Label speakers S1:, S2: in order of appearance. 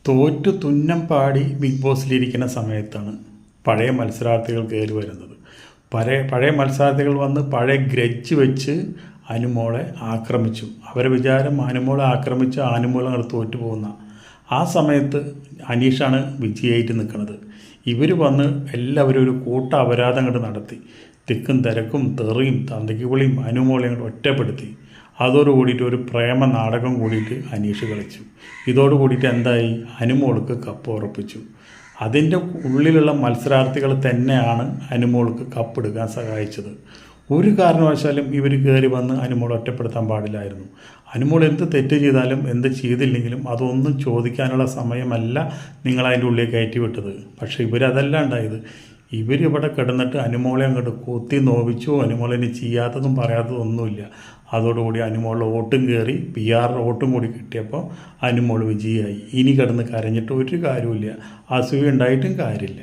S1: തോറ്റു തുന്നം പാടി ബിഗ് ബോസിലിരിക്കുന്ന സമയത്താണ് പഴയ മത്സരാർത്ഥികൾ കയറി വരുന്നത്. പഴയ മത്സരാർത്ഥികൾ വന്ന് പഴയ ഗ്രഡ്ജ് വെച്ച് അനുമോളെ ആക്രമിച്ചു. അവരെ വിചാരം അനുമോളെ ആക്രമിച്ച് അനുമോളെ അങ്ങോട്ട് തോറ്റു പോകുന്ന ആ സമയത്ത് അനീഷാണ് വിജയിയായിട്ട് നിൽക്കുന്നത്. ഇവർ വന്ന് എല്ലാവരും ഒരു കൂട്ട അപരാധം അങ്ങോട്ട് നടത്തി. തിക്കും തിരക്കും തെറിയും തന്തയ്ക്ക് വിളിയും അനുമോളെ അങ്ങോട്ട് ഒറ്റപ്പെടുത്തി. അതോട് കൂടിയിട്ട് ഒരു പ്രേമ നാടകം കൂടിയിട്ട് അനീഷ് കളിച്ചു. ഇതോട് കൂടിയിട്ട് എന്തായി, അനുമോൾക്ക് കപ്പ് ഉറപ്പിച്ചു. അതിൻ്റെ ഉള്ളിലുള്ള മത്സരാർത്ഥികൾ തന്നെയാണ് അനുമോൾക്ക് കപ്പ് എടുക്കാൻ സഹായിച്ചത്. ഒരു കാരണവശാലും ഇവർ കയറി വന്ന് അനുമോളെ ഒറ്റപ്പെടുത്താൻ പാടില്ലായിരുന്നു. അനുമോൾ എന്ത് തെറ്റ് ചെയ്താലും എന്ത് ചെയ്തില്ലെങ്കിലും അതൊന്നും ചോദിക്കാനുള്ള സമയമല്ല നിങ്ങളതിൻ്റെ ഉള്ളിൽ കയറ്റി വിട്ടത്. പക്ഷേ ഇവരതല്ല ഉണ്ടായത്. ഇവരിവിടെ കിടന്നിട്ട് അനുമോളെ അങ്ങോട്ട് കൊത്തി നോവിച്ചു. അനുമോളിനെ ചെയ്യാത്തതും പറയാത്തതും ഒന്നുമില്ല. അതോടുകൂടി അനുമോളുടെ വോട്ടും കയറി, PR വോട്ടും കൂടി കിട്ടിയപ്പോൾ അനുമോൾ വിജയിയായി. ഇനി കിടന്ന് കരഞ്ഞിട്ട് ഒരു കാര്യമില്ല, അസൂയ ഉണ്ടായിട്ടും കാര്യമില്ല.